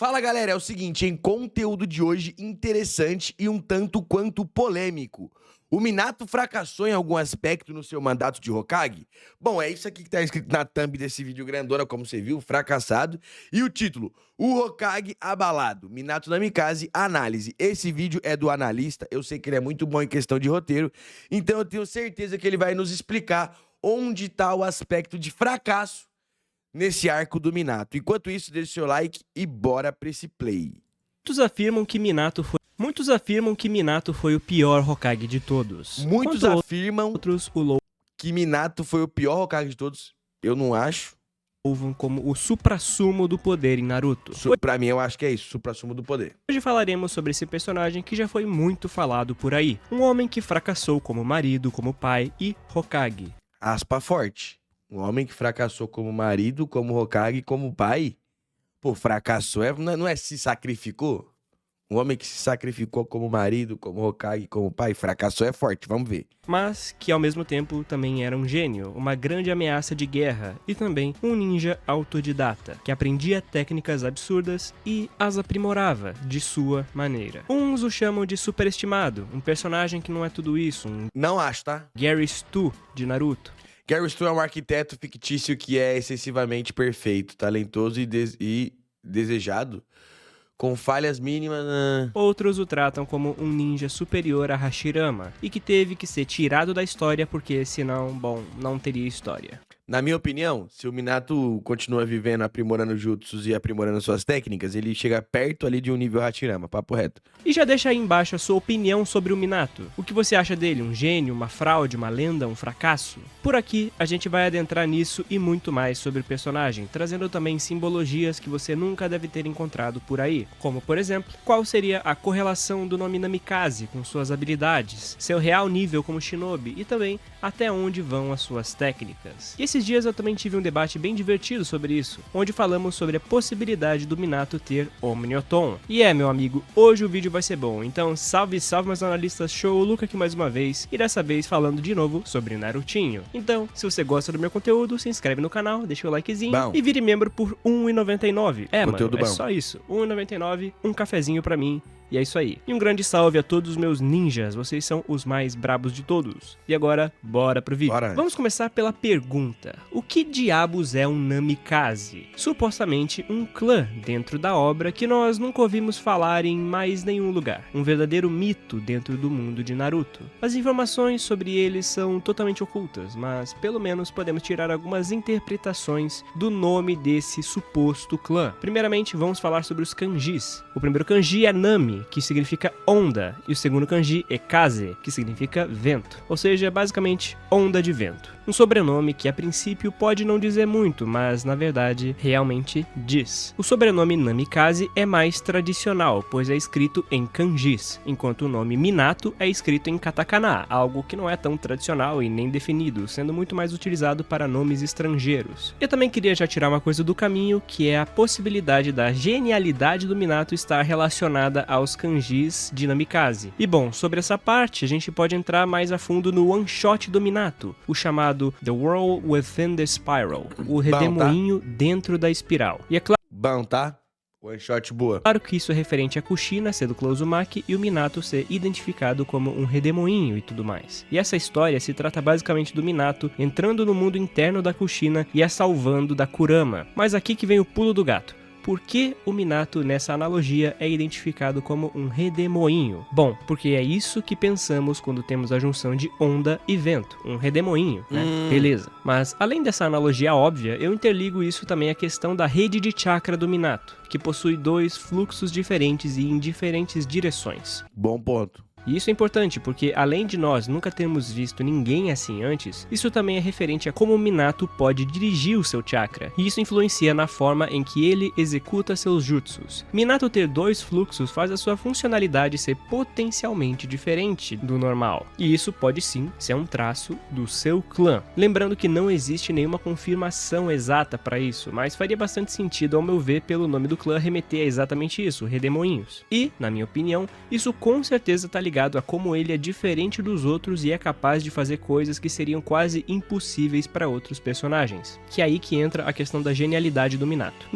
Fala galera, é o seguinte, hein? Conteúdo de hoje interessante e um tanto quanto polêmico. O Minato fracassou em algum aspecto no seu mandato de Hokage? Bom, é isso aqui que tá escrito na thumb desse vídeo grandona, como você viu, fracassado. E o título, o Hokage abalado, Minato Namikaze, análise. Esse vídeo é do analista, eu sei que ele é muito bom em questão de roteiro, então eu tenho certeza que ele vai nos explicar onde tá o aspecto de fracasso nesse arco do Minato. Enquanto isso, deixe seu like e bora pra esse play. Muitos afirmam que Minato foi o pior Hokage de todos. Muitos Enquanto afirmam outros o que Minato foi o pior Hokage de todos. Eu não acho. louvam como o suprassumo do poder em Naruto. Pra mim, eu acho que é isso, suprassumo do poder. Hoje falaremos sobre esse personagem que já foi muito falado por aí. Um homem que fracassou como marido, como pai e Hokage. Aspa forte. Um homem que fracassou como marido, como Hokage, como pai. Pô, fracassou, não é se sacrificou? Um homem que se sacrificou como marido, como Hokage, como pai, fracassou é forte, vamos ver. Mas que ao mesmo tempo também era um gênio, uma grande ameaça de guerra e também um ninja autodidata, que aprendia técnicas absurdas e as aprimorava de sua maneira. Uns o chamam de superestimado, um personagem que não é tudo isso, um Não acho, tá? Gary Stu de Naruto. Gary Stu é um arquiteto fictício que é excessivamente perfeito, talentoso e desejado, com falhas mínimas na... Outros o tratam como um ninja superior a Hashirama e que teve que ser tirado da história porque senão, bom, não teria história. Na minha opinião, se o Minato continua vivendo, aprimorando jutsus e aprimorando suas técnicas, ele chega perto ali de um nível Hashirama, papo reto. E já deixa aí embaixo a sua opinião sobre o Minato. O que você acha dele? Um gênio, uma fraude, uma lenda, um fracasso? Por aqui, a gente vai adentrar nisso e muito mais sobre o personagem, trazendo também simbologias que você nunca deve ter encontrado por aí. Como, por exemplo, qual seria a correlação do nome Namikaze com suas habilidades, seu real nível como shinobi e também até onde vão as suas técnicas. E esses dias eu também tive um debate bem divertido sobre isso, onde falamos sobre a possibilidade do Minato ter Omnioton. E meu amigo, hoje o vídeo vai ser bom, então salve meus analistas, show, o Luca aqui mais uma vez, e dessa vez falando de novo sobre Narutinho. Então, se você gosta do meu conteúdo, se inscreve no canal, deixa o likezinho Bom. e vire membro por R$1,99. Conteúdo mano, é bom. só isso, R$1,99, um cafezinho pra mim. E é isso aí. E um grande salve a todos os meus ninjas, vocês são os mais brabos de todos. E agora, bora pro vídeo. Bora. Vamos começar pela pergunta. O que diabos é um Namikaze? Supostamente um clã dentro da obra que nós nunca ouvimos falar em mais nenhum lugar. Um verdadeiro mito dentro do mundo de Naruto. As informações sobre eles são totalmente ocultas, mas pelo menos podemos tirar algumas interpretações do nome desse suposto clã. Primeiramente, vamos falar sobre os kanjis. O primeiro kanji é Nami, que significa onda, e o segundo kanji é Kaze, que significa vento, ou seja, basicamente onda de vento. Um sobrenome que a princípio pode não dizer muito, mas na verdade realmente diz. O sobrenome Namikaze é mais tradicional, pois é escrito em kanjis, enquanto o nome Minato é escrito em katakana, algo que não é tão tradicional e nem definido, sendo muito mais utilizado para nomes estrangeiros. Eu também queria já tirar uma coisa do caminho, que é a possibilidade da genialidade do Minato estar relacionada aos kanjis de Namikaze. E bom, sobre essa parte a gente pode entrar mais a fundo no one shot do Minato, o chamado The World Within the Spiral, o redemoinho dentro da espiral. E é Bom, tá? One shot boa. claro que isso é referente a Kushina ser do clã Uzumaki e o Minato ser identificado como um redemoinho e tudo mais. E essa história se trata basicamente do Minato entrando no mundo interno da Kushina e a salvando da Kurama. Mas aqui que vem o pulo do gato. Por que o Minato, nessa analogia, é identificado como um redemoinho? Bom, porque é isso que pensamos quando temos a junção de onda e vento, um redemoinho, né? Beleza. Mas, além dessa analogia óbvia, eu interligo isso também à questão da rede de chakra do Minato, que possui dois fluxos diferentes e em diferentes direções. Bom ponto. E isso é importante porque, além de nós nunca termos visto ninguém assim antes, isso também é referente a como o Minato pode dirigir o seu chakra, e isso influencia na forma em que ele executa seus jutsus. Minato ter dois fluxos faz a sua funcionalidade ser potencialmente diferente do normal, e isso pode sim ser um traço do seu clã. Lembrando que não existe nenhuma confirmação exata para isso, mas faria bastante sentido ao meu ver pelo nome do clã remeter a exatamente isso, Redemoinhos. E, na minha opinião, isso com certeza tá ligado a como ele é diferente dos outros e é capaz de fazer coisas que seriam quase impossíveis para outros personagens. Que é aí que entra a questão da genialidade do Minato.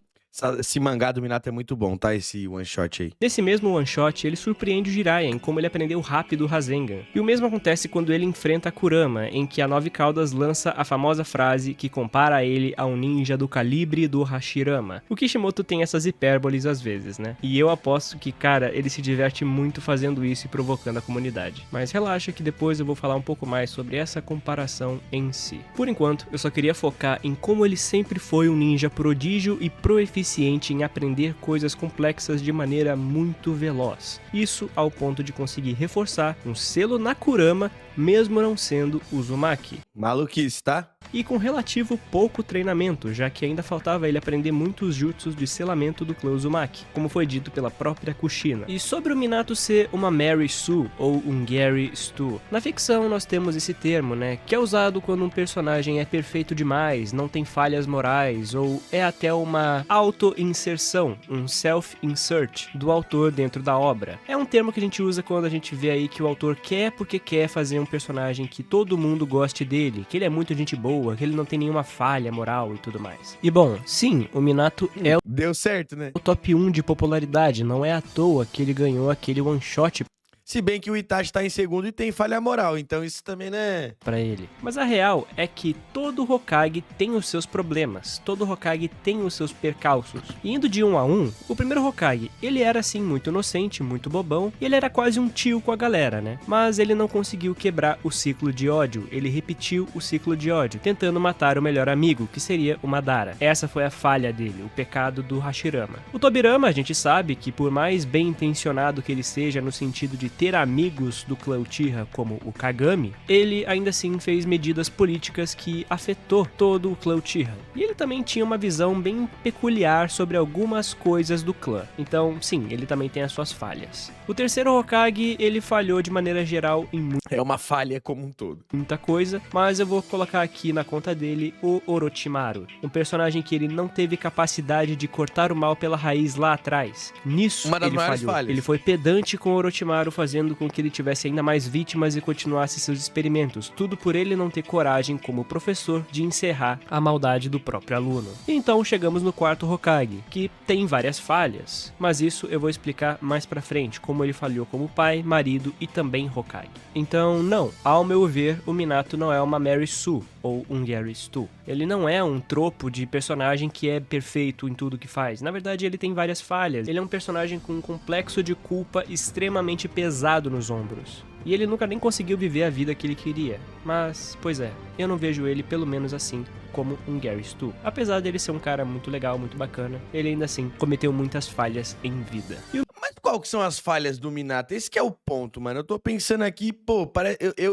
Esse mangá do Minato é muito bom, tá? Esse one shot aí. Nesse mesmo one shot, ele surpreende o Jiraiya em como ele aprendeu rápido o Rasengan. E o mesmo acontece quando ele enfrenta a Kurama, em que a Nove Caudas lança a famosa frase que compara ele a um ninja do calibre do Hashirama. O Kishimoto tem essas hipérboles às vezes, né? E eu aposto que, cara, ele se diverte muito fazendo isso e provocando a comunidade. Mas relaxa que depois eu vou falar um pouco mais sobre essa comparação em si. Por enquanto, eu só queria focar em como ele sempre foi um ninja prodígio e proeficiente em aprender coisas complexas de maneira muito veloz. Isso ao ponto de conseguir reforçar um selo na Kurama, mesmo não sendo Uzumaki. Maluquice, tá? E com relativo pouco treinamento, já que ainda faltava ele aprender muitos jutsus de selamento do clã Uzumaki, como foi dito pela própria Kushina. E sobre o Minato ser uma Mary Sue ou um Gary Stu, na ficção nós temos esse termo, né, que é usado quando um personagem é perfeito demais, não tem falhas morais, ou é até uma auto-inserção, um self-insert do autor dentro da obra. É um termo que a gente usa quando a gente vê aí que o autor quer porque quer fazer um personagem que todo mundo goste dele, que ele é muito gente boa, que ele não tem nenhuma falha moral e tudo mais. E bom, sim, o Minato é Deu certo, né? o top 1 de popularidade, não é à toa que ele ganhou aquele one shot Se bem que o Itachi tá em segundo e tem falha moral, então isso também, né? pra ele. Mas a real é que todo Hokage tem os seus problemas, todo Hokage tem os seus percalços. E indo de 1 a 1, o primeiro Hokage, ele era assim muito inocente, muito bobão, e ele era quase um tio com a galera, né? Mas ele não conseguiu quebrar o ciclo de ódio, ele repetiu o ciclo de ódio, tentando matar o melhor amigo, que seria o Madara. Essa foi a falha dele, o pecado do Hashirama. O Tobirama, a gente sabe que por mais bem intencionado que ele seja no sentido de ter amigos do clã Uchiha como o Kagami, ele ainda assim fez medidas políticas que afetou todo o clã Uchiha. E ele também tinha uma visão bem peculiar sobre algumas coisas do clã. Então, sim, ele também tem as suas falhas. O terceiro Hokage, ele falhou de maneira geral em É uma falha como um todo. muita coisa, mas eu vou colocar aqui na conta dele o Orochimaru, um personagem que ele não teve capacidade de cortar o mal pela raiz lá atrás. Nisso Uma das ele maiores falhou. falhas. Ele foi pedante com o Orochimaru, fazendo com que ele tivesse ainda mais vítimas e continuasse seus experimentos, tudo por ele não ter coragem como professor de encerrar a maldade do próprio aluno. E então chegamos no quarto Hokage, que tem várias falhas, mas isso eu vou explicar mais pra frente, como ele falhou como pai, marido e também Hokage. Então, não, ao meu ver, o Minato não é uma Mary Sue ou um Gary Stu. Ele não é um tropo de personagem que é perfeito em tudo que faz. Na verdade, ele tem várias falhas. Ele é um personagem com um complexo de culpa extremamente pesado nos ombros. E ele nunca nem conseguiu viver a vida que ele queria. Mas, pois é, eu não vejo ele pelo menos assim como um Gary Stu. Apesar dele ser um cara muito legal, muito bacana, ele ainda assim cometeu muitas falhas em vida. E Mas qual que são as falhas do Minato? Esse que é o ponto, mano. Eu tô pensando aqui, pô,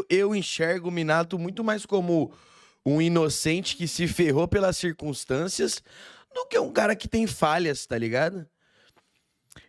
eu enxergo o Minato muito mais como um inocente que se ferrou pelas circunstâncias do que um cara que tem falhas, tá ligado?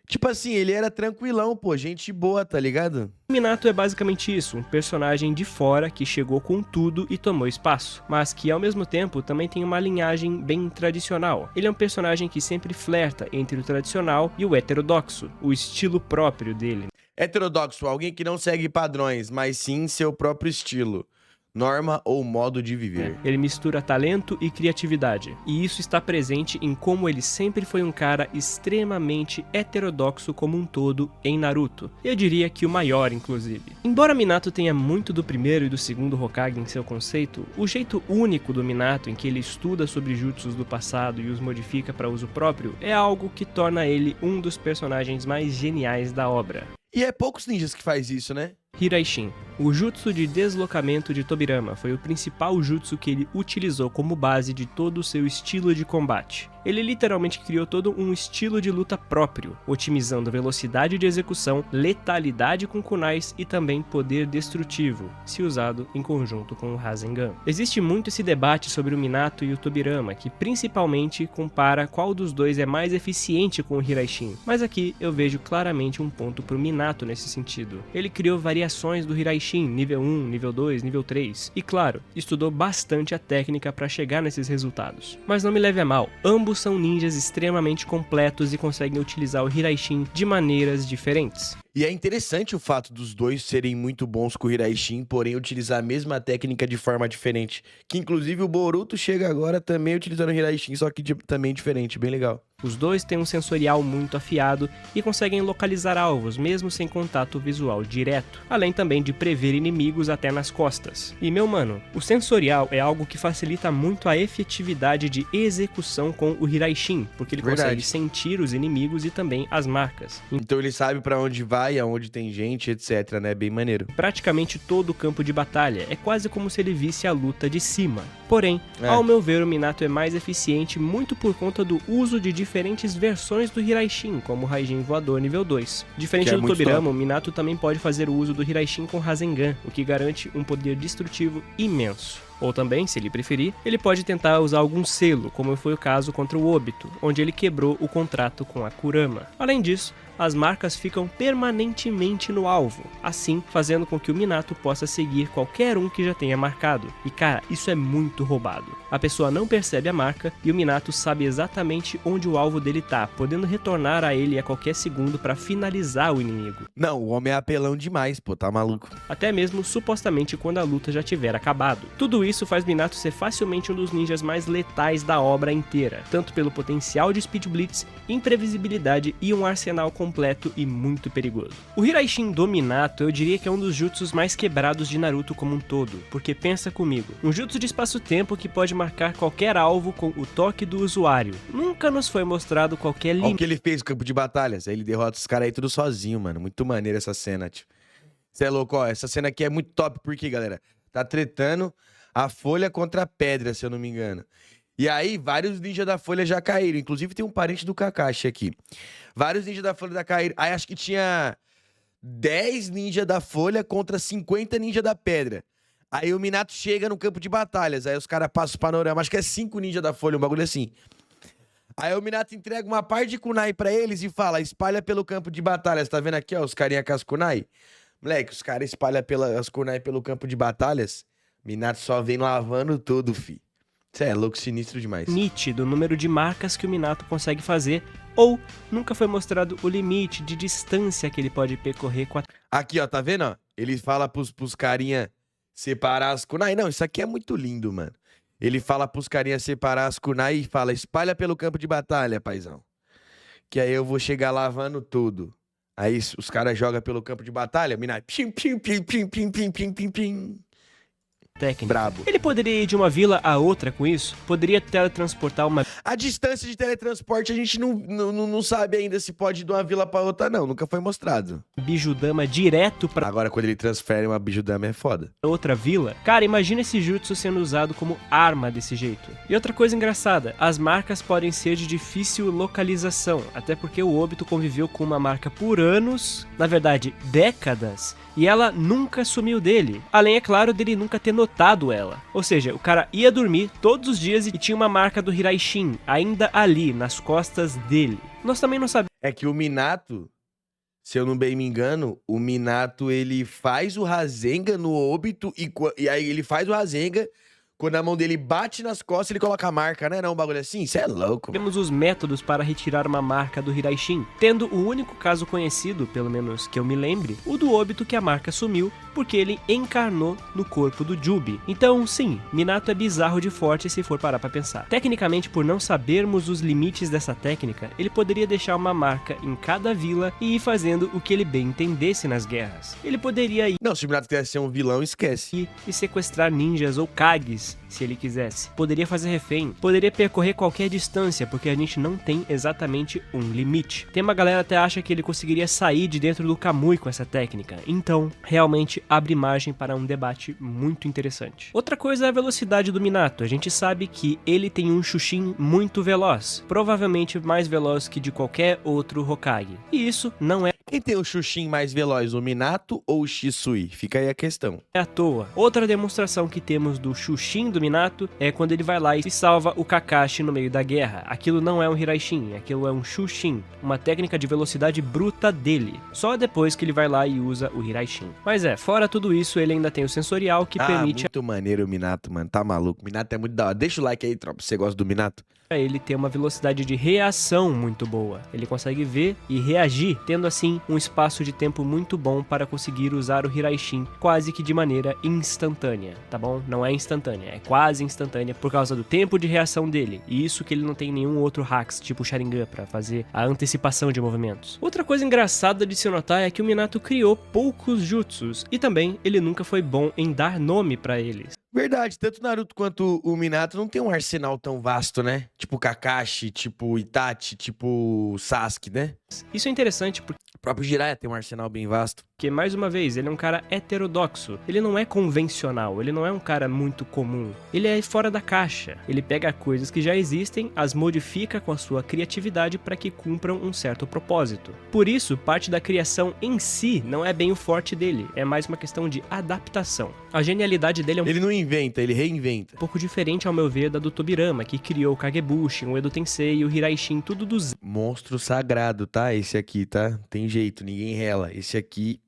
Tipo assim, ele era tranquilão, pô, gente boa, tá ligado? o Minato é basicamente isso, um personagem de fora que chegou com tudo e tomou espaço, mas que ao mesmo tempo também tem uma linhagem bem tradicional. Ele é um personagem que sempre flerta entre o tradicional e o heterodoxo, o estilo próprio dele. Heterodoxo, alguém que não segue padrões, mas sim seu próprio estilo, norma ou modo de viver. Ele mistura talento e criatividade, e isso está presente em como ele sempre foi um cara extremamente heterodoxo como um todo em Naruto. Eu diria que o maior, inclusive. Embora Minato tenha muito do primeiro e do segundo Hokage em seu conceito, o jeito único do Minato em que ele estuda sobre jutsus do passado e os modifica para uso próprio é algo que torna ele um dos personagens mais geniais da obra. E é poucos ninjas que faz isso, né? Hiraishin. O jutsu de deslocamento de Tobirama foi o principal jutsu que ele utilizou como base de todo o seu estilo de combate. Ele literalmente criou todo um estilo de luta próprio, otimizando velocidade de execução, letalidade com kunais e também poder destrutivo, se usado em conjunto com o Rasengan. Existe muito esse debate sobre o Minato e o Tobirama, que principalmente compara qual dos dois é mais eficiente com o Hiraishin, mas aqui eu vejo claramente um ponto pro Minato nesse sentido. Ele criou variações do Hiraishin, nível 1, nível 2, nível 3, e claro, estudou bastante a técnica para chegar nesses resultados. Mas não me leve a mal, ambos são ninjas extremamente completos e conseguem utilizar o Hiraishin de maneiras diferentes. E é interessante o fato dos dois serem muito bons com o Hiraishin, porém utilizar a mesma técnica de forma diferente. Que inclusive o Boruto chega agora também utilizando o Hiraishin, só que também diferente, bem legal. Os dois têm um sensorial muito afiado e conseguem localizar alvos mesmo sem contato visual direto, além também de prever inimigos até nas costas. E meu mano, o sensorial é algo que facilita muito a efetividade de execução com o Hiraishin, porque ele consegue sentir os inimigos e também as marcas. Então ele sabe pra onde vai, aonde tem gente, etc, né? Bem maneiro. Praticamente todo o campo de batalha, é quase como se ele visse a luta de cima. Porém, ao meu ver, o Minato é mais eficiente muito por conta do uso de diferentes versões do Hiraishin, como o Raijin voador nível 2. Diferente do Tobirama, o Minato também pode fazer o uso do Hiraishin com Rasengan, o que garante um poder destrutivo imenso. Ou também, se ele preferir, ele pode tentar usar algum selo, como foi o caso contra o Obito, onde ele quebrou o contrato com a Kurama. Além disso, as marcas ficam permanentemente no alvo, assim fazendo com que o Minato possa seguir qualquer um que já tenha marcado. E cara, isso é muito roubado. A pessoa não percebe a marca e o Minato sabe exatamente onde o alvo dele tá, podendo retornar a ele a qualquer segundo para finalizar o inimigo. Não, o homem é apelão demais, pô, tá maluco. Até mesmo supostamente quando a luta já tiver acabado. Tudo isso faz Minato ser facilmente um dos ninjas mais letais da obra inteira, tanto pelo potencial de Speed Blitz, imprevisibilidade e um arsenal completo e muito perigoso. O Hiraishin do Minato eu diria que é um dos jutsus mais quebrados de Naruto como um todo, porque pensa comigo, um jutsu de espaço-tempo que pode marcar qualquer alvo com o toque do usuário. Nunca nos foi mostrado qualquer Olha limite. o que ele fez no campo de batalhas, aí ele derrota os caras aí tudo sozinho, mano. Muito maneiro essa cena, tio. Você é louco, ó, essa cena aqui é muito top, porque, galera, tá tretando a Folha contra a Pedra, se eu não me engano. E aí, vários ninjas da Folha já caíram. Inclusive, tem um parente do Kakashi aqui. Vários ninjas da Folha já caíram. Aí, acho que tinha 10 ninjas da Folha contra 50 ninjas da Pedra. Aí, o Minato chega no campo de batalhas. Aí, os caras passam o panorama. Acho que é 5 ninjas da Folha, um bagulho assim. Aí, o Minato entrega uma parte de kunai pra eles e fala, espalha pelo campo de batalhas. Tá vendo aqui, ó, os carinha com as kunai? Moleque, os caras espalham as kunai pelo campo de batalhas. Minato só vem lavando tudo, fi. Cê é louco, sinistro demais. Limite do número de marcas que o Minato consegue fazer, ou nunca foi mostrado o limite de distância que ele pode percorrer com a... Aqui, ó, tá vendo, ó? Ele fala pros carinha separar as kunai. Não, isso aqui é muito lindo, mano. Ele fala pros carinha separar as kunai e fala, espalha pelo campo de batalha, paizão. Que aí eu vou chegar lavando tudo. Aí os caras jogam pelo campo de batalha, Minato... Pim, pim, pim, pim, pim, pim, pim, pim, pim. técnica. Brabo. Ele poderia ir de uma vila a outra com isso? Poderia teletransportar uma... A distância de teletransporte a gente não sabe ainda se pode ir de uma vila pra outra, não. Nunca foi mostrado. Bijudama direto pra Agora, quando ele transfere uma Bijudama, é foda. outra vila? Cara, imagina esse jutsu sendo usado como arma desse jeito. E outra coisa engraçada, as marcas podem ser de difícil localização, até porque o Obito conviveu com uma marca por anos, na verdade, décadas, e ela nunca sumiu dele. Além, é claro, dele nunca ter notado ela. Ou seja, o cara ia dormir todos os dias e tinha uma marca do Hiraishin ainda ali, nas costas dele. Nós também não sabemos. É que o Minato, se eu não bem me engano, o Minato, ele faz o Rasengan no Obito e aí ele faz o Rasengan, quando a mão dele bate nas costas, ele coloca a marca, né? Não, um bagulho assim? Isso é louco. Temos os métodos para retirar uma marca do Hiraishin, tendo o único caso conhecido, pelo menos que eu me lembre, o do Obito, que a marca sumiu porque ele encarnou no corpo do Jubi. Então, sim, Minato é bizarro de forte se for parar pra pensar. Tecnicamente, por não sabermos os limites dessa técnica, ele poderia deixar uma marca em cada vila e ir fazendo o que ele bem entendesse nas guerras. Ele poderia ir Não, se o Minato quisesse ser um vilão, esquece. e sequestrar ninjas ou Kages, se ele quisesse. Poderia fazer refém, poderia percorrer qualquer distância, porque a gente não tem exatamente um limite. Tem uma galera até acha que ele conseguiria sair de dentro do Kamui com essa técnica. Então, realmente abre margem para um debate muito interessante. Outra coisa é a velocidade do Minato. A gente sabe que ele tem um Shushin muito veloz, provavelmente mais veloz que de qualquer outro Hokage. E isso não é Quem tem o Shushin mais veloz, o Minato ou o Shisui? Fica aí a questão. à toa. Outra demonstração que temos do Shushin do Minato é quando ele vai lá e salva o Kakashi no meio da guerra. Aquilo não é um Hiraishin, aquilo é um Shushin, uma técnica de velocidade bruta dele. Só depois que ele vai lá e usa o Hiraishin. Mas fora tudo isso, ele ainda tem o sensorial que permite muito maneiro o Minato, mano. Tá maluco. O Minato é muito da hora. Deixa o like aí, tropa, se você gosta do Minato. a ele ter uma velocidade de reação muito boa. Ele consegue ver e reagir, tendo assim sim um espaço de tempo muito bom para conseguir usar o Hiraishin quase que de maneira instantânea, tá bom? Não é instantânea, é quase instantânea por causa do tempo de reação dele, e isso que ele não tem nenhum outro hacks, tipo Sharingan, para fazer a antecipação de movimentos. Outra coisa engraçada de se notar é que o Minato criou poucos jutsus, e também ele nunca foi bom em dar nome para eles. Verdade, tanto Naruto quanto o Minato não tem um arsenal tão vasto, né? Tipo Kakashi, tipo Itachi, tipo Sasuke, né? Isso é interessante porque O próprio Jiraiya tem um arsenal bem vasto. mais uma vez, ele é um cara heterodoxo. Ele não é convencional, ele não é um cara muito comum. Ele é fora da caixa. Ele pega coisas que já existem, as modifica com a sua criatividade para que cumpram um certo propósito. Por isso, parte da criação em si não é bem o forte dele, é mais uma questão de adaptação. A genialidade dele é Ele não inventa, ele reinventa. um pouco diferente, ao meu ver, da do Tobirama, que criou o Kagebushin, o Edo Tensei e o Hiraishin, tudo do zero. Monstro sagrado, tá? Esse aqui, tá? Tem jeito, ninguém rela. Esse aqui,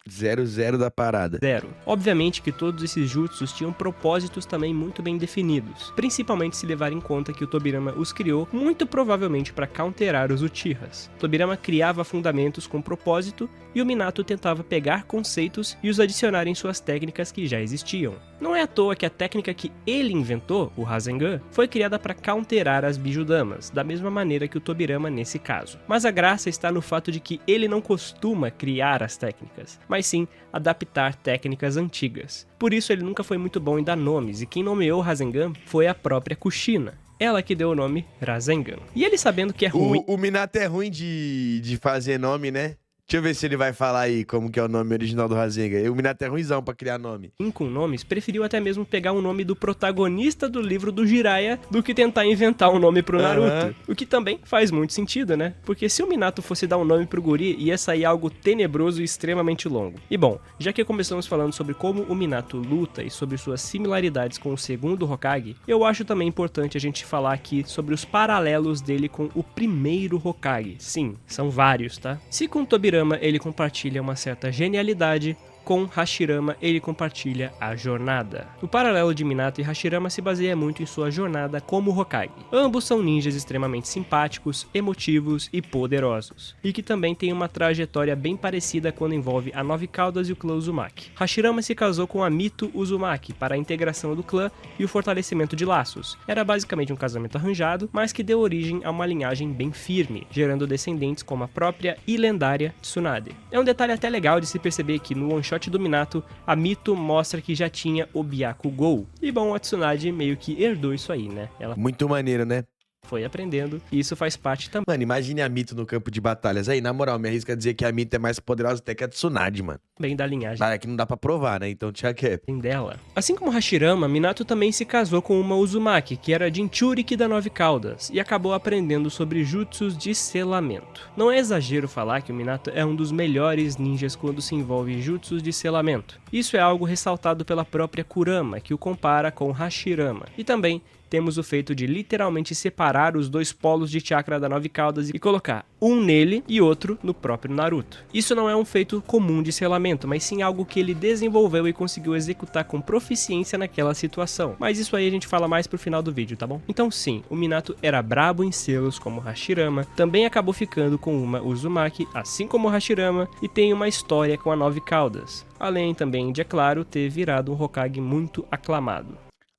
0-0 da parada. Obviamente que todos esses jutsus tinham propósitos também muito bem definidos, principalmente se levar em conta que o Tobirama os criou muito provavelmente para counterar os Uchihas. Tobirama criava fundamentos com propósito e o Minato tentava pegar conceitos e os adicionar em suas técnicas que já existiam. Não é à toa que a técnica que ele inventou, o Rasengan, foi criada para counterar as Bijudamas, da mesma maneira que o Tobirama nesse caso. Mas a graça está no fato de que ele não costuma criar as técnicas, mas sim adaptar técnicas antigas. Por isso ele nunca foi muito bom em dar nomes, e quem nomeou o Rasengan foi a própria Kushina. Ela que deu o nome Rasengan. E ele sabendo que é ruim... O Minato é ruim de fazer nome, né? Deixa eu ver se ele vai falar aí como que é o nome original do Rasengan. O Minato é ruimzão pra criar nome. Com nomes, preferiu até mesmo pegar o nome do protagonista do livro do Jiraiya do que tentar inventar um nome pro Naruto. O que também faz muito sentido, né? Porque se o Minato fosse dar um nome pro guri, ia sair algo tenebroso e extremamente longo. E bom, já que começamos falando sobre como o Minato luta e sobre suas similaridades com o segundo Hokage, eu acho também importante a gente falar aqui sobre os paralelos dele com o primeiro Hokage. Sim, são vários, tá? Se com Tobirama ele compartilha uma certa genialidade, com Hashirama ele compartilha a jornada. O paralelo de Minato e Hashirama se baseia muito em sua jornada como Hokage. Ambos são ninjas extremamente simpáticos, emotivos e poderosos, e que também têm uma trajetória bem parecida quando envolve a Nove Caudas e o clã Uzumaki. Hashirama se casou com a Mito Uzumaki para a integração do clã e o fortalecimento de laços. Era basicamente um casamento arranjado, mas que deu origem a uma linhagem bem firme, gerando descendentes como a própria e lendária Tsunade. É um detalhe até legal de se perceber que no one-shot do Minato, a Mito mostra que já tinha o Byakugou. E bom, a Tsunade meio que herdou isso aí, né? Ela Muito maneiro, né? foi aprendendo, e isso faz parte também Mano, imagine a Mito no campo de batalhas. Aí, na moral, me arrisca a dizer que a Mito é mais poderosa até que a Tsunade, mano. da linhagem Cara, que não dá pra provar, né? Então, tinha que... dela. Assim como Hashirama, Minato também se casou com uma Uzumaki, que era Jinchuriki da Nove Caudas, e acabou aprendendo sobre jutsus de selamento. Não é exagero falar que o Minato é um dos melhores ninjas quando se envolve em jutsus de selamento. Isso é algo ressaltado pela própria Kurama, que o compara com Hashirama. E também temos o feito de literalmente separar os dois polos de chakra da Nove Caudas e colocar um nele e outro no próprio Naruto. Isso não é um feito comum de selamento, mas sim algo que ele desenvolveu e conseguiu executar com proficiência naquela situação. Mas isso aí a gente fala mais pro final do vídeo, tá bom? Então sim, o Minato era brabo em selos como Hashirama, também acabou ficando com uma Uzumaki, assim como Hashirama, e tem uma história com a Nove Caudas. Além também de, é claro, ter virado um Hokage muito aclamado.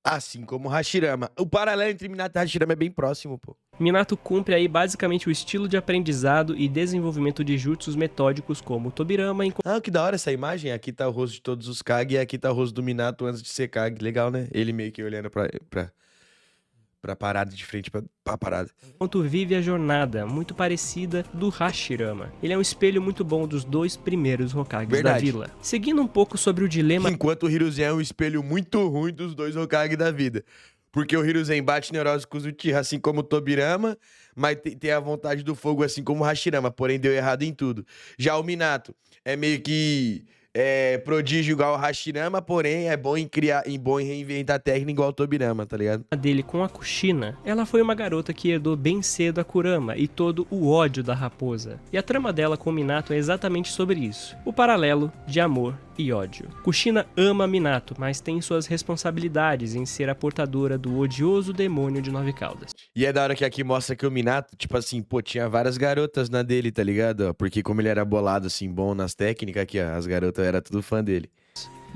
Assim como Hashirama. O paralelo entre Minato e Hashirama é bem próximo, pô. Minato cumpre aí basicamente o estilo de aprendizado e desenvolvimento de jutsus metódicos como o Tobirama. Ah, que da hora essa imagem. Aqui tá o rosto de todos os Kage e aqui tá o rosto do Minato antes de ser Kage. Legal, né? Ele meio que olhando pra parada, de frente pra parada. Enquanto vive a jornada, muito parecida do Hashirama. Ele é um espelho muito bom dos dois primeiros Hokages da vila. Seguindo um pouco sobre o dilema... Enquanto o Hiruzen é um espelho muito ruim dos dois Hokage da vida. Porque o Hiruzen bate neurose com os Uchiha, assim como o Tobirama, mas tem a vontade do fogo, assim como o Hashirama, porém deu errado em tudo. Já o Minato é meio que... prodígio igual o Hashirama, porém é bom em reinventar técnica igual o Tobirama, tá ligado? Dele com a Kushina, ela foi uma garota que herdou bem cedo a Kurama e todo o ódio da raposa. E a trama dela com o Minato é exatamente sobre isso. O paralelo de amor e ódio. Kushina ama Minato, mas tem suas responsabilidades em ser a portadora do odioso demônio de 9 caudas. E é da hora que aqui mostra que o Minato, tipo assim, pô, tinha várias garotas na dele, tá ligado? Ó, porque como ele era bolado, assim, bom nas técnicas, aqui, ó, as garotas eram tudo fã dele.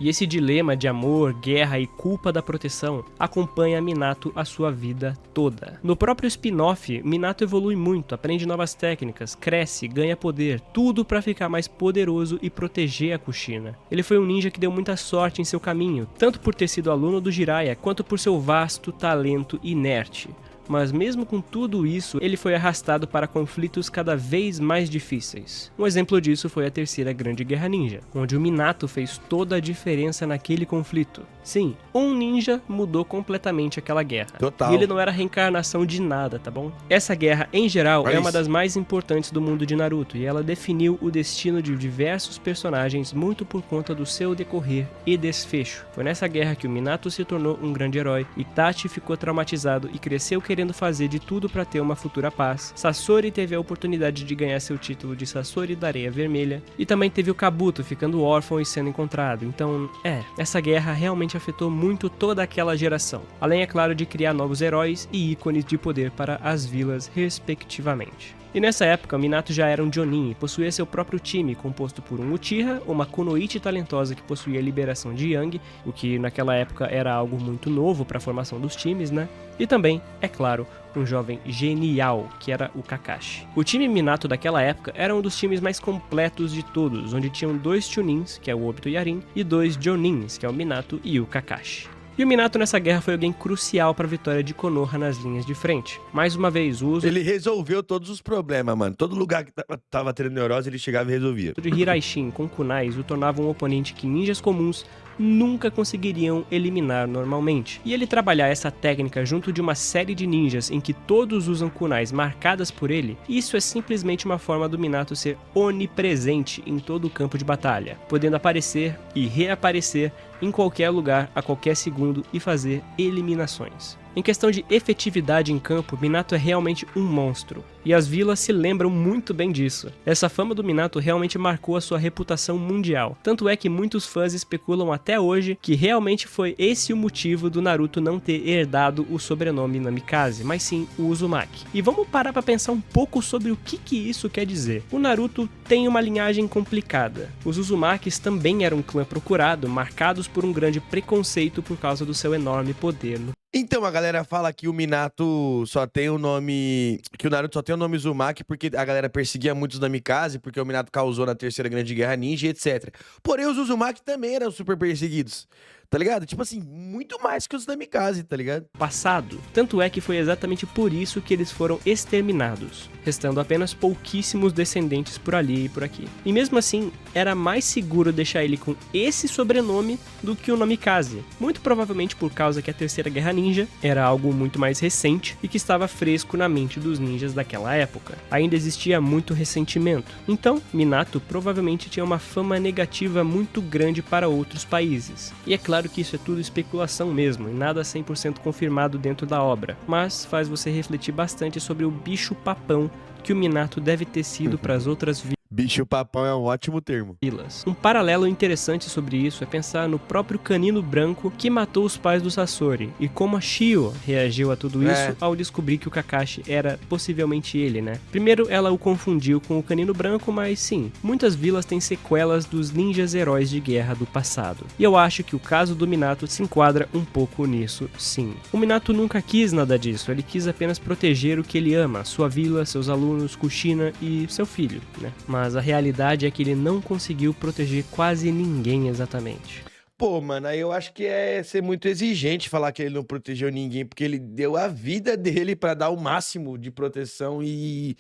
E esse dilema de amor, guerra e culpa da proteção acompanha Minato a sua vida toda. No próprio spin-off, Minato evolui muito, aprende novas técnicas, cresce, ganha poder, tudo pra ficar mais poderoso e proteger a Kushina. Ele foi um ninja que deu muita sorte em seu caminho, tanto por ter sido aluno do Jiraiya, quanto por seu vasto talento inerte. Mas mesmo com tudo isso, ele foi arrastado para conflitos cada vez mais difíceis. Um exemplo disso foi a Terceira Grande Guerra Ninja, onde o Minato fez toda a diferença naquele conflito. Sim, um ninja mudou completamente aquela guerra. Total. E ele não era reencarnação de nada, tá bom? Essa guerra, em geral, é uma das mais importantes do mundo de Naruto, e ela definiu o destino de diversos personagens muito por conta do seu decorrer e desfecho. Foi nessa guerra que o Minato se tornou um grande herói, Itachi ficou traumatizado e cresceu querendo fazer de tudo para ter uma futura paz. Sasori teve a oportunidade de ganhar seu título de Sasori da Areia Vermelha, e também teve o Kabuto ficando órfão e sendo encontrado. Então, essa guerra realmente afetou muito toda aquela geração. Além, é claro, de criar novos heróis e ícones de poder para as vilas, respectivamente. E nessa época, Minato já era um Jonin e possuía seu próprio time, composto por um Uchiha, uma Kunoichi talentosa que possuía a liberação de Yang, o que naquela época era algo muito novo para a formação dos times, né? E também, é claro, um jovem genial, que era o Kakashi. O time Minato daquela época era um dos times mais completos de todos, onde tinham 2 Chunins, que é o Obito e Yarin, e 2 Jonins, que é o Minato e o Kakashi. E o Minato nessa guerra foi alguém crucial para a vitória de Konoha nas linhas de frente. Mais uma vez, o uso Ele resolveu todos os problemas, mano. Todo lugar que tava tendo neurose, ele chegava e resolvia. de Hiraishin com kunais o tornava um oponente que ninjas comuns nunca conseguiriam eliminar normalmente. E ele trabalhar essa técnica junto de uma série de ninjas em que todos usam kunais marcadas por ele, isso é simplesmente uma forma do Minato ser onipresente em todo o campo de batalha, podendo aparecer e reaparecer em qualquer lugar, a qualquer segundo, e fazer eliminações. Em questão de efetividade em campo, Minato é realmente um monstro, e as vilas se lembram muito bem disso. Essa fama do Minato realmente marcou a sua reputação mundial, tanto é que muitos fãs especulam até hoje que realmente foi esse o motivo do Naruto não ter herdado o sobrenome Namikaze, mas sim o Uzumaki. E vamos parar pra pensar um pouco sobre o que isso quer dizer. O Naruto tem uma linhagem complicada. Os Uzumakis também eram um clã procurado, marcados por um grande preconceito por causa do seu enorme poder. Então, a galera fala que o Minato só tem o nome... Que o Naruto só tem o nome Uzumaki porque a galera perseguia muito os Namikaze, porque o Minato causou na Terceira Grande Guerra Ninja, etc. Porém, os Uzumaki também eram super perseguidos. Tá ligado? Tipo assim, muito mais que os Namikaze, tá ligado? Passado. Tanto é que foi exatamente por isso que eles foram exterminados, restando apenas pouquíssimos descendentes por ali e por aqui. E mesmo assim, era mais seguro deixar ele com esse sobrenome do que o Namikaze, muito provavelmente por causa que a Terceira Guerra Ninja era algo muito mais recente e que estava fresco na mente dos ninjas daquela época. Ainda existia muito ressentimento. Então, Minato provavelmente tinha uma fama negativa muito grande para outros países. E é claro que isso é tudo especulação mesmo, e nada 100% confirmado dentro da obra, mas faz você refletir bastante sobre o bicho papão que o Minato deve ter sido para as outras Bicho papão é um ótimo termo. vilas. Um paralelo interessante sobre isso é pensar no próprio Canino Branco que matou os pais do Sasori, e como a Shio reagiu a tudo isso ao descobrir que o Kakashi era possivelmente ele, né? Primeiro ela o confundiu com o Canino Branco, mas sim, muitas vilas têm sequelas dos ninjas heróis de guerra do passado. E eu acho que o caso do Minato se enquadra um pouco nisso, sim. O Minato nunca quis nada disso, ele quis apenas proteger o que ele ama, sua vila, seus alunos, Kushina e seu filho, né? Mas a realidade é que ele não conseguiu proteger quase ninguém exatamente. Pô, mano, aí eu acho que é ser muito exigente falar que ele não protegeu ninguém, porque ele deu a vida dele pra dar o máximo de proteção e,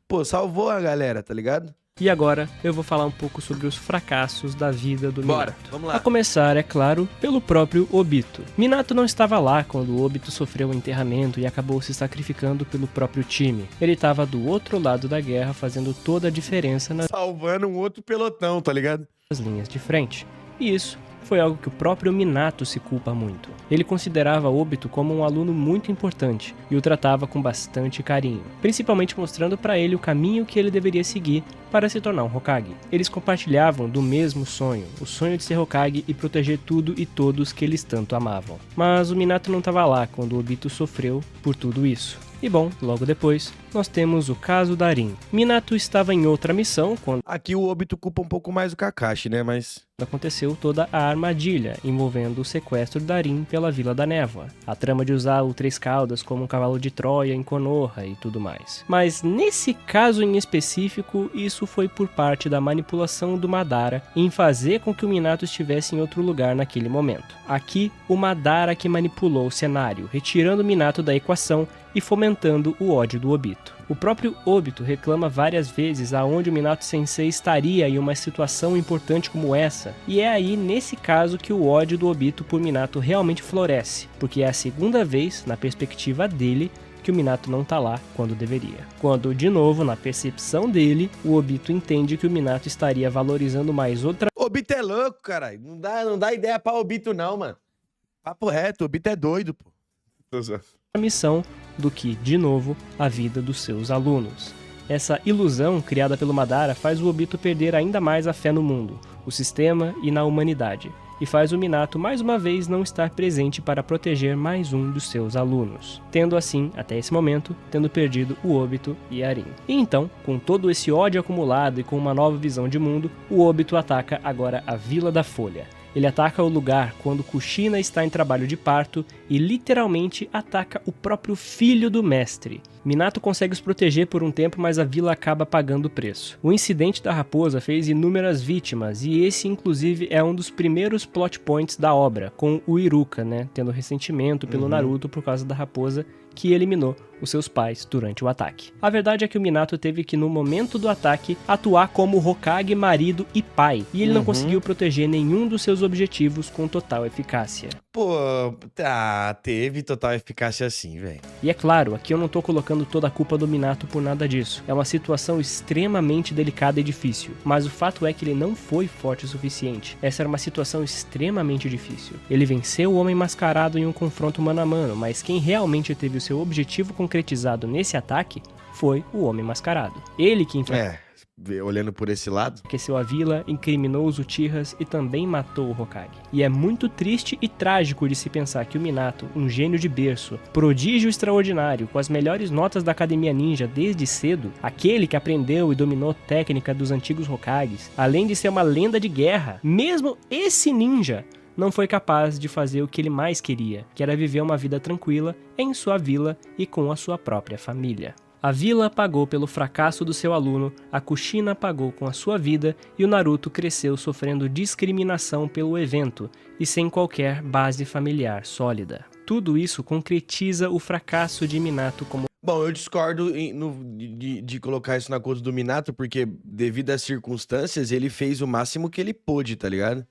pô, salvou a galera, tá ligado? E agora eu vou falar um pouco sobre os fracassos da vida do Bora, Minato. vamos A lá. começar, é claro, pelo próprio Obito. Minato não estava lá quando o Obito sofreu o enterramento e acabou se sacrificando pelo próprio time. Ele estava do outro lado da guerra fazendo toda a diferença nas Salvando um outro pelotão, tá ligado? linhas de frente. E isso foi algo que o próprio Minato se culpa muito. Ele considerava Obito como um aluno muito importante e o tratava com bastante carinho, principalmente mostrando para ele o caminho que ele deveria seguir para se tornar um Hokage. Eles compartilhavam do mesmo sonho, o sonho de ser Hokage e proteger tudo e todos que eles tanto amavam. Mas o Minato não estava lá quando o Obito sofreu por tudo isso. E bom, logo depois, nós temos o caso da Rin. Minato estava em outra missão quando Aqui o Obito culpa um pouco mais o Kakashi, né? Mas aconteceu toda a armadilha envolvendo o sequestro da Rin pela Vila da Névoa, a trama de usar o Três Caudas como um cavalo de Troia em Konoha e tudo mais. Mas nesse caso em específico, isso foi por parte da manipulação do Madara em fazer com que o Minato estivesse em outro lugar naquele momento. Aqui, o Madara que manipulou o cenário, retirando o Minato da equação e fomentando o ódio do Obito. O próprio Obito reclama várias vezes aonde o Minato Sensei estaria em uma situação importante como essa, e é aí nesse caso que o ódio do Obito por Minato realmente floresce, porque é a segunda vez, na perspectiva dele, que o Minato não tá lá quando deveria. Quando, de novo, na percepção dele, o Obito entende que o Minato estaria valorizando mais outra Obito é louco, caralho. Não dá ideia pra Obito não, mano. Papo reto, Obito é doido, pô. missão do que, de novo, a vida dos seus alunos. Essa ilusão criada pelo Madara faz o Obito perder ainda mais a fé no mundo, o sistema e na humanidade, e faz o Minato mais uma vez não estar presente para proteger mais um dos seus alunos, tendo assim, até esse momento, tendo perdido o Obito e a Rin. E então, com todo esse ódio acumulado e com uma nova visão de mundo, o Obito ataca agora a Vila da Folha. Ele ataca o lugar quando Kushina está em trabalho de parto e literalmente ataca o próprio filho do mestre. Minato consegue os proteger por um tempo, mas a vila acaba pagando o preço. O incidente da raposa fez inúmeras vítimas, e esse inclusive é um dos primeiros plot points da obra, com o Iruka, né, tendo ressentimento pelo Naruto por causa da raposa que eliminou os seus pais durante o ataque. A verdade é que o Minato teve que, no momento do ataque, atuar como Hokage, marido e pai, e ele não conseguiu proteger nenhum dos seus objetivos com total eficácia. Pô, teve total eficácia assim, velho. E é claro, aqui eu não tô colocando toda a culpa do Minato por nada disso. É uma situação extremamente delicada e difícil, mas o fato é que ele não foi forte o suficiente. Essa era uma situação extremamente difícil. Ele venceu o Homem Mascarado em um confronto mano a mano, mas quem realmente teve o seu objetivo concretizado nesse ataque foi o Homem Mascarado. Ele que Olhando por esse lado. aqueceu a vila, incriminou os Uchihas e também matou o Hokage. E é muito triste e trágico de se pensar que o Minato, um gênio de berço, prodígio extraordinário, com as melhores notas da Academia Ninja desde cedo, aquele que aprendeu e dominou técnica dos antigos Hokages, além de ser uma lenda de guerra, mesmo esse ninja não foi capaz de fazer o que ele mais queria, que era viver uma vida tranquila em sua vila e com a sua própria família. A vila pagou pelo fracasso do seu aluno, a Kushina pagou com a sua vida e o Naruto cresceu sofrendo discriminação pelo evento e sem qualquer base familiar sólida. Tudo isso concretiza o fracasso de Minato como Bom, eu discordo de colocar isso na conta do Minato, porque devido às circunstâncias, ele fez o máximo que ele pôde, tá ligado?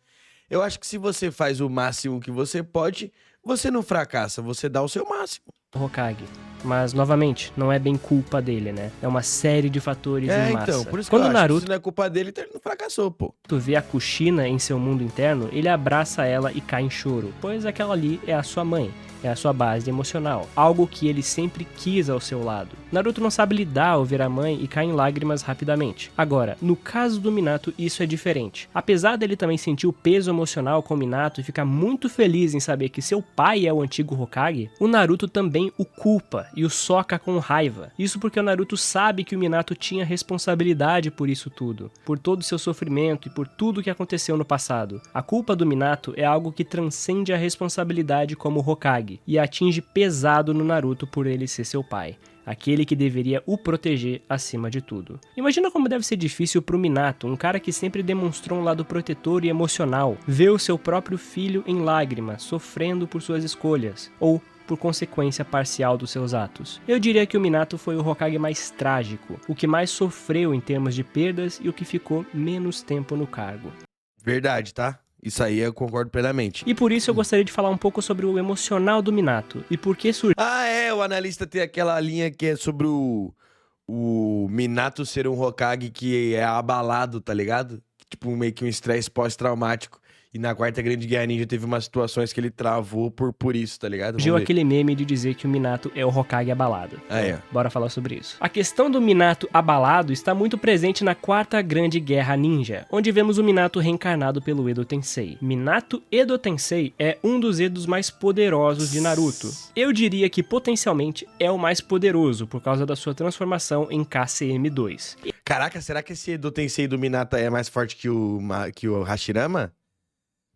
Eu acho que se você faz o máximo que você pode, você não fracassa, você dá o seu máximo. Hokage. Mas, novamente, não é bem culpa dele, né? É uma série de fatores em massa. Então, por isso que Quando eu o acho que Naruto se não é culpa dele, então ele não fracassou, pô. vê a Kushina em seu mundo interno, ele abraça ela e cai em choro, pois aquela ali é a sua mãe, é a sua base emocional, algo que ele sempre quis ao seu lado. Naruto não sabe lidar ao ver a mãe e cai em lágrimas rapidamente. Agora, no caso do Minato, isso é diferente. Apesar dele também sentir o peso emocional com o Minato e ficar muito feliz em saber que seu pai é o antigo Hokage, o Naruto também o culpa e o soca com raiva. Isso porque o Naruto sabe que o Minato tinha responsabilidade por isso tudo, por todo o seu sofrimento e por tudo que aconteceu no passado. A culpa do Minato é algo que transcende a responsabilidade como Hokage e atinge pesado no Naruto por ele ser seu pai, aquele que deveria o proteger acima de tudo. Imagina como deve ser difícil pro Minato, um cara que sempre demonstrou um lado protetor e emocional, ver o seu próprio filho em lágrimas, sofrendo por suas escolhas, ou por consequência parcial dos seus atos. Eu diria que o Minato foi o Hokage mais trágico, o que mais sofreu em termos de perdas e o que ficou menos tempo no cargo. Verdade, tá? Isso aí eu concordo plenamente. E por isso eu gostaria de falar um pouco sobre o emocional do Minato, e por que surgiu O analista tem aquela linha que é sobre o Minato ser um Hokage que é abalado, tá ligado? Tipo, meio que um estresse pós-traumático. E na Quarta Grande Guerra Ninja teve umas situações que ele travou por isso, tá ligado? Surgiu Vamos ver. aquele meme de dizer que o Minato é o Hokage abalado. Bora falar sobre isso. A questão do Minato abalado está muito presente na Quarta Grande Guerra Ninja, onde vemos o Minato reencarnado pelo Edo Tensei. Minato Edo Tensei é um dos Edos mais poderosos de Naruto. Eu diria que potencialmente é o mais poderoso por causa da sua transformação em KCM2. Caraca, será que esse Edo Tensei do Minato é mais forte que o Hashirama?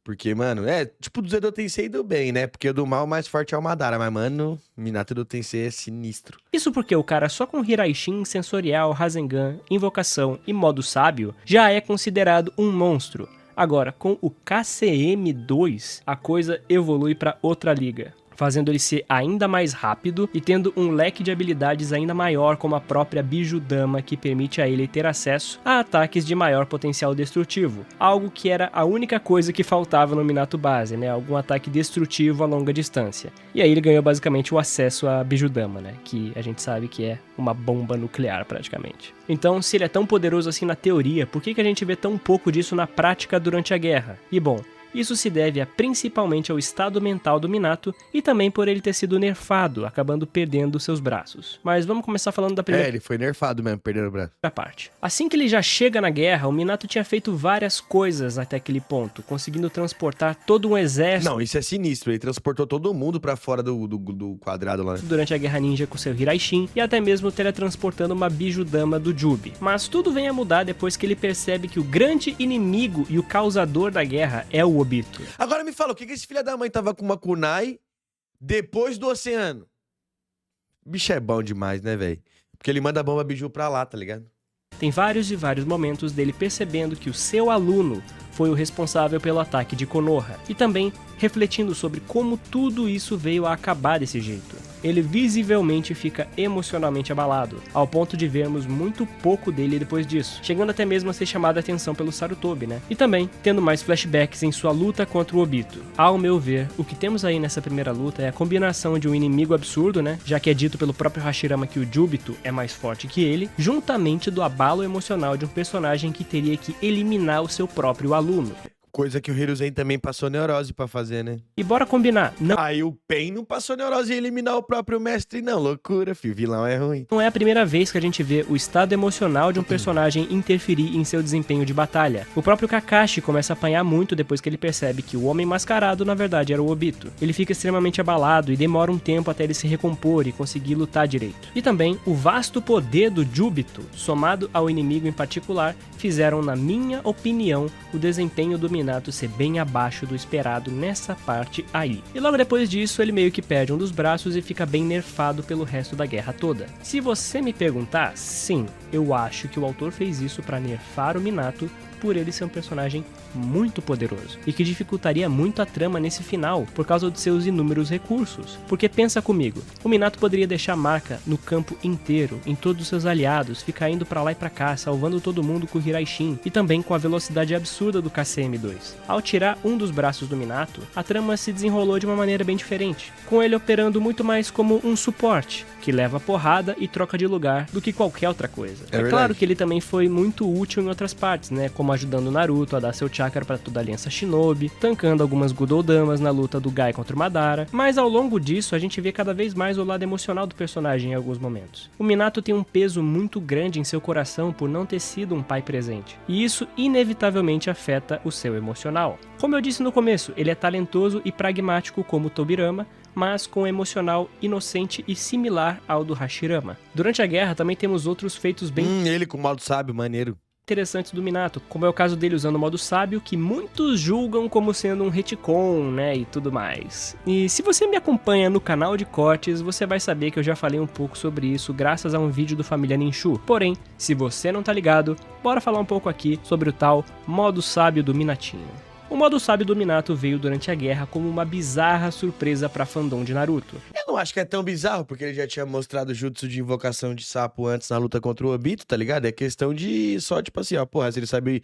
Porque, mano, tipo, do Edo Tensei do bem, né? Porque o do mal mais forte é o Madara. Mas, mano, Minato Edo Tensei é sinistro. Isso porque o cara só com Hiraishin, Sensorial, Rasengan, Invocação e Modo Sábio já é considerado um monstro. Agora, com o KCM2, a coisa evolui pra outra liga, fazendo ele ser ainda mais rápido e tendo um leque de habilidades ainda maior, como a própria Bijudama, que permite a ele ter acesso a ataques de maior potencial destrutivo, algo que era a única coisa que faltava no Minato base, né? Algum ataque destrutivo a longa distância. E aí ele ganhou basicamente o acesso à Bijudama, né? Que a gente sabe que é uma bomba nuclear praticamente. Então, se ele é tão poderoso assim na teoria, por que a gente vê tão pouco disso na prática durante a guerra? E bom, isso se deve principalmente ao estado mental do Minato e também por ele ter sido nerfado, acabando perdendo seus braços. Mas vamos começar falando da primeira Ele foi nerfado mesmo, perdendo o braço. parte. Assim que ele já chega na guerra, o Minato tinha feito várias coisas até aquele ponto, conseguindo transportar todo um exército. Não, isso é sinistro. Ele transportou todo mundo pra fora do quadrado lá. Durante a Guerra Ninja com seu Hiraishin e até mesmo teletransportando uma Bijudama do Jubi. Mas tudo vem a mudar depois que ele percebe que o grande inimigo e o causador da guerra é o Obito. Agora me fala, o que esse filho da mãe tava com uma kunai depois do oceano? Bicho é bom demais, né, velho? Porque ele manda a bomba biju pra lá, tá ligado? Tem vários e vários momentos dele percebendo que o seu aluno foi o responsável pelo ataque de Konoha, e também refletindo sobre como tudo isso veio a acabar desse jeito. Ele visivelmente fica emocionalmente abalado, ao ponto de vermos muito pouco dele depois disso, chegando até mesmo a ser chamado a atenção pelo Sarutobi, né? E também tendo mais flashbacks em sua luta contra o Obito. Ao meu ver, o que temos aí nessa primeira luta é a combinação de um inimigo absurdo, né? Já que é dito pelo próprio Hashirama que o Jubito é mais forte que ele, juntamente do abalo emocional de um personagem que teria que eliminar o seu próprio aluno. Coisa que o Hiruzen também passou neurose pra fazer, né? E bora combinar, não Aí o Pain não passou neurose em eliminar o próprio mestre, não. Loucura, filho. Vilão é ruim. é a primeira vez que a gente vê o estado emocional de um personagem interferir em seu desempenho de batalha. O próprio Kakashi começa a apanhar muito depois que ele percebe que o homem mascarado na verdade era o Obito. Ele fica extremamente abalado e demora um tempo até ele se recompor e conseguir lutar direito. E também o vasto poder do Jubito, somado ao inimigo em particular, fizeram, na minha opinião, o desempenho do Minato ser bem abaixo do esperado nessa parte aí. E logo depois disso, ele meio que perde um dos braços e fica bem nerfado pelo resto da guerra toda. Se você me perguntar, sim, eu acho que o autor fez isso para nerfar o Minato por ele ser um personagem muito poderoso e que dificultaria muito a trama nesse final por causa de seus inúmeros recursos. Porque pensa comigo, o Minato poderia deixar marca no campo inteiro, em todos os seus aliados, ficar indo pra lá e pra cá, salvando todo mundo com o Hiraishin e também com a velocidade absurda do KCM2. Ao tirar um dos braços do Minato, a trama se desenrolou de uma maneira bem diferente, com ele operando muito mais como um suporte, que leva porrada e troca de lugar do que qualquer outra coisa. É claro que ele também foi muito útil em outras partes, né, como ajudando o Naruto a dar seu chakra para toda a aliança Shinobi, tancando algumas Gudoudamas na luta do Gai contra o Madara, mas ao longo disso a gente vê cada vez mais o lado emocional do personagem em alguns momentos. O Minato tem um peso muito grande em seu coração por não ter sido um pai presente, e isso inevitavelmente afeta o seu emocional. Como eu disse no começo, ele é talentoso e pragmático como o Tobirama, mas com um emocional inocente e similar ao do Hashirama. Durante a guerra também temos outros feitos bem Ele com o modo sábio, maneiro. interessantes do Minato, como é o caso dele usando o modo sábio, que muitos julgam como sendo um retcon, né, e tudo mais. E se você me acompanha no canal de cortes, você vai saber que eu já falei um pouco sobre isso graças a um vídeo do Família Ninshu. Porém, se você não tá ligado, bora falar um pouco aqui sobre o tal modo sábio do Minatinho. O modo sábio do Minato veio durante a guerra como uma bizarra surpresa pra fandom de Naruto. Eu não acho que é tão bizarro, porque ele já tinha mostrado o jutsu de invocação de sapo antes na luta contra o Obito, tá ligado? É questão de só, tipo assim, ó, porra, se ele sabe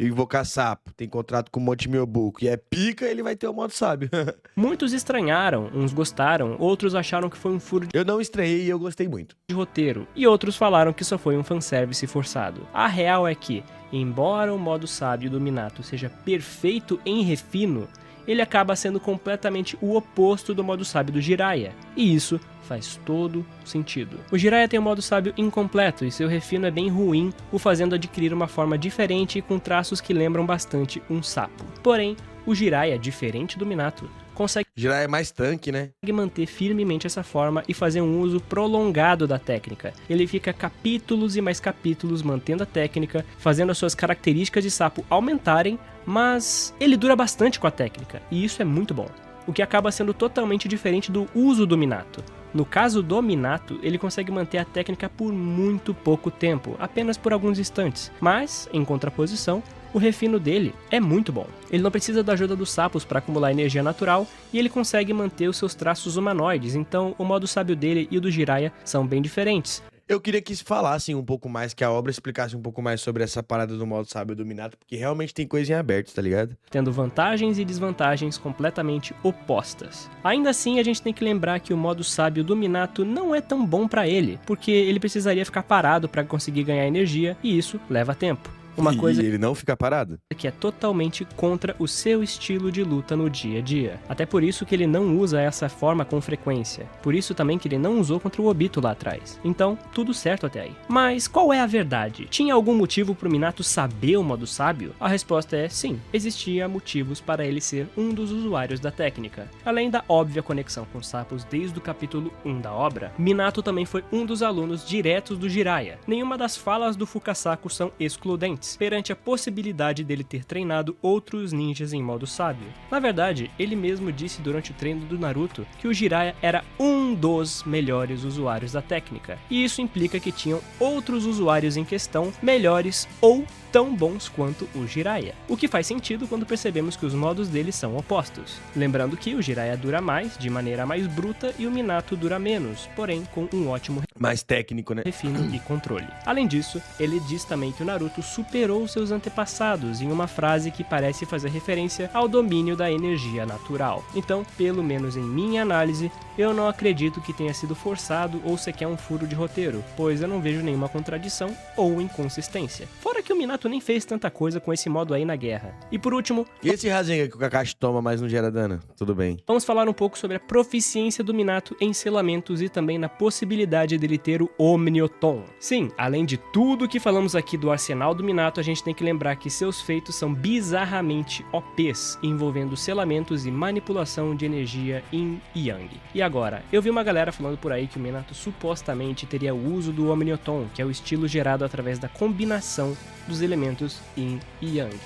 invocar sapo, tem contrato com o Monte Myobuku e é pica, ele vai ter o modo sábio. Muitos estranharam, uns gostaram, outros acharam que foi um furo Eu não estranhei e eu gostei muito. de roteiro, e outros falaram que só foi um fanservice forçado. A real é que, Embora o modo sábio do Minato seja perfeito em refino, ele acaba sendo completamente o oposto do modo sábio do Jiraiya, e isso faz todo sentido. O Jiraiya tem um modo sábio incompleto e seu refino é bem ruim, o fazendo adquirir uma forma diferente e com traços que lembram bastante um sapo. Porém, o Jiraiya, diferente do Minato, consegue Jiraiya é mais tanque, né? manter firmemente essa forma e fazer um uso prolongado da técnica. Ele fica capítulos e mais capítulos mantendo a técnica, fazendo as suas características de sapo aumentarem, mas ele dura bastante com a técnica, e isso é muito bom. O que acaba sendo totalmente diferente do uso do Minato. No caso do Minato, ele consegue manter a técnica por muito pouco tempo, apenas por alguns instantes, mas, em contraposição, o refino dele é muito bom. Ele não precisa da ajuda dos sapos para acumular energia natural e ele consegue manter os seus traços humanoides, então o modo sábio dele e o do Jiraiya são bem diferentes. Eu queria que falassem um pouco mais, que a obra explicasse um pouco mais sobre essa parada do modo sábio do Minato, porque realmente tem coisa em aberto, tá ligado? Tendo vantagens e desvantagens completamente opostas. Ainda assim, a gente tem que lembrar que o modo sábio do Minato não é tão bom pra ele, porque ele precisaria ficar parado para conseguir ganhar energia, e isso leva tempo. Uma coisa E ele não fica parado? que é totalmente contra o seu estilo de luta no dia a dia. Até por isso que ele não usa essa forma com frequência. Por isso também que ele não usou contra o Obito lá atrás. Então, tudo certo até aí. Mas qual é a verdade? Tinha algum motivo pro Minato saber o modo sábio? A resposta é sim. Existia motivos para ele ser um dos usuários da técnica. Além da óbvia conexão com os sapos desde o capítulo 1 da obra, Minato também foi um dos alunos diretos do Jiraiya. Nenhuma das falas do Fukasaku são excludentes perante a possibilidade dele ter treinado outros ninjas em modo sábio. Na verdade, ele mesmo disse durante o treino do Naruto que o Jiraiya era um dos melhores usuários da técnica, e isso implica que tinham outros usuários em questão melhores ou tão bons quanto o Jiraiya, o que faz sentido quando percebemos que os modos dele são opostos. Lembrando que o Jiraiya dura mais, de maneira mais bruta, e o Minato dura menos, porém com um ótimo Mais técnico, né? refino e controle. Além disso, ele diz também que o Naruto superou seus antepassados em uma frase que parece fazer referência ao domínio da energia natural. Então, pelo menos em minha análise, eu não acredito que tenha sido forçado ou sequer um furo de roteiro, pois eu não vejo nenhuma contradição ou inconsistência. Fora que o Minato nem fez tanta coisa com esse modo aí na guerra. E por último, E esse Rasengan que o Kakashi toma, mas não gera dano? Tudo bem. vamos falar um pouco sobre a proficiência do Minato em selamentos e também na possibilidade dele ter o Omnioton. Sim, além de tudo que falamos aqui do arsenal do Minato, a gente tem que lembrar que seus feitos são bizarramente OPs, envolvendo selamentos e manipulação de energia Yin e Yang. E agora, eu vi uma galera falando por aí que o Minato supostamente teria o uso do Omnioton, que é o estilo gerado através da combinação dos elementos Yin e Yang.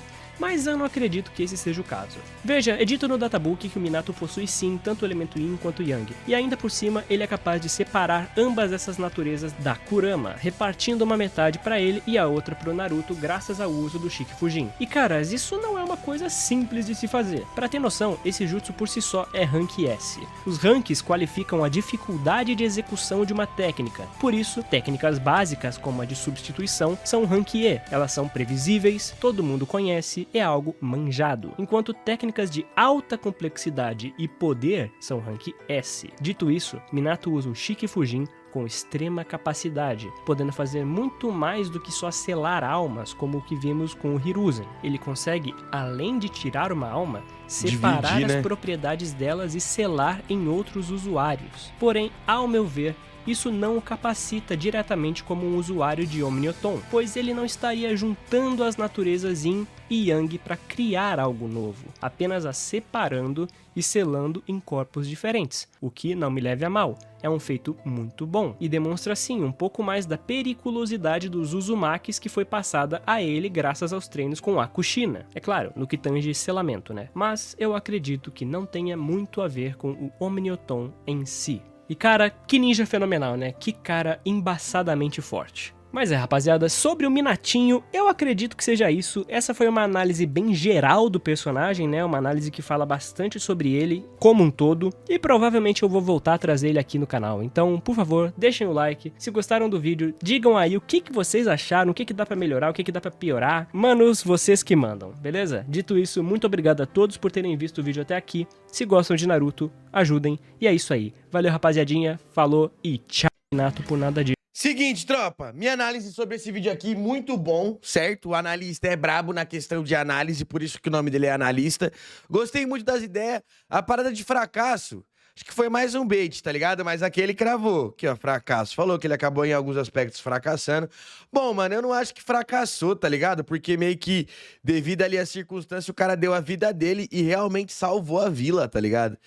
Mas eu não acredito que esse seja o caso. Veja, é dito no databook que o Minato possui sim tanto o elemento Yin quanto Yang, e ainda por cima ele é capaz de separar ambas essas naturezas da Kurama, repartindo uma metade pra ele e a outra pro Naruto graças ao uso do Shikifujin. E caras, isso não é uma coisa simples de se fazer. Pra ter noção, esse jutsu por si só é Rank S. Os ranks qualificam a dificuldade de execução de uma técnica, por isso, técnicas básicas como a de substituição são Rank E, elas são previsíveis, todo mundo conhece, é algo manjado, enquanto técnicas de alta complexidade e poder são Rank S. Dito isso, Minato usa o Shikifujin com extrema capacidade, podendo fazer muito mais do que só selar almas, como o que vimos com o Hiruzen. Ele consegue, além de tirar uma alma, separar Dividir, né? as propriedades delas e selar em outros usuários. Porém, ao meu ver, isso não o capacita diretamente como um usuário de Omnioton, pois ele não estaria juntando as naturezas Yin e Yang para criar algo novo, apenas as separando e selando em corpos diferentes, o que, não me leve a mal, é um feito muito bom e demonstra sim um pouco mais da periculosidade dos Uzumakis que foi passada a ele graças aos treinos com a Kushina. É claro, no que tange selamento, né? Mas eu acredito que não tenha muito a ver com o Omnioton em si. E cara, que ninja fenomenal, né? Que cara embaçadamente forte. Mas é, rapaziada, sobre o Minatinho, eu acredito que seja isso. Essa foi uma análise bem geral do personagem, né? Uma análise que fala bastante sobre ele como um todo. E provavelmente eu vou voltar a trazer ele aqui no canal. Então, por favor, deixem o like. Se gostaram do vídeo, digam aí o que vocês acharam, o que dá pra melhorar, o que dá pra piorar. Manos, vocês que mandam, beleza? Dito isso, muito obrigado a todos por terem visto o vídeo até aqui. Se gostam de Naruto, ajudem. E é isso aí. Valeu, rapaziadinha. Falou e tchau, Minato, por nada disso. Seguinte, tropa, minha análise sobre esse vídeo aqui, muito bom, certo? O analista é brabo na questão de análise, por isso que o nome dele é analista. Gostei muito das ideias. A parada de fracasso, acho que foi mais um bait, tá ligado? Mas aquele cravou, que ó, fracasso. Falou que ele acabou em alguns aspectos fracassando. Bom, mano, eu não acho que fracassou, tá ligado? Porque meio que, devido ali à circunstância, o cara deu a vida dele e realmente salvou a vila, tá ligado?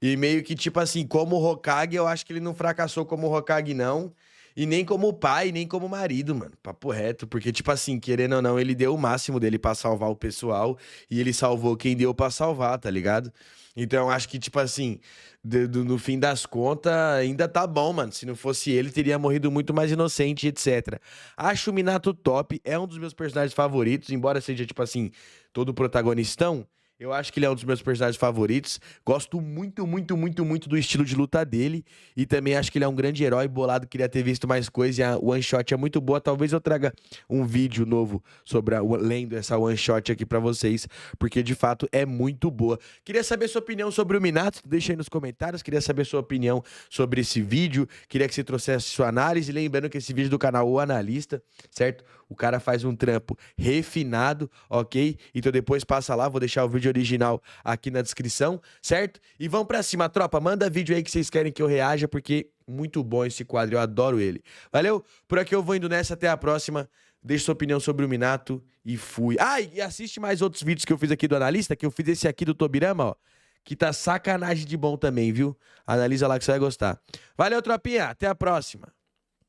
E meio que, tipo assim, como Hokage, eu acho que ele não fracassou como Hokage, não. E nem como pai, nem como marido, mano. Papo reto. Porque, tipo assim, querendo ou não, ele deu o máximo dele pra salvar o pessoal. E ele salvou quem deu pra salvar, tá ligado? Então, eu acho que, tipo assim, no fim das contas, ainda tá bom, mano. Se não fosse ele, teria morrido muito mais inocente, etc. Acho o Minato top. É um dos meus personagens favoritos. Embora seja, tipo assim, todo protagonistão. Eu acho que ele é um dos meus personagens favoritos. Gosto muito, muito, muito, muito do estilo de luta dele. E também acho que ele é um grande herói bolado. Queria ter visto mais coisas. E a One Shot é muito boa. Talvez eu traga um vídeo novo sobre lendo essa One Shot aqui pra vocês. Porque de fato é muito boa. Queria saber sua opinião sobre o Minato. Deixa aí nos comentários. Queria saber sua opinião sobre esse vídeo. Queria que você trouxesse sua análise. Lembrando que esse vídeo do canal O Analista, certo? O cara faz um trampo refinado, ok? Então depois passa lá, vou deixar o vídeo original aqui na descrição, certo? E vamos pra cima, tropa. Manda vídeo aí que vocês querem que eu reaja, porque muito bom esse quadro, eu adoro ele. Valeu? Por aqui eu vou indo nessa, até a próxima. Deixa sua opinião sobre o Minato e fui. Ah, e assiste mais outros vídeos que eu fiz aqui do Analista, que eu fiz esse aqui do Tobirama, ó. Que tá sacanagem de bom também, viu? Analisa lá que você vai gostar. Valeu, tropinha. Até a próxima.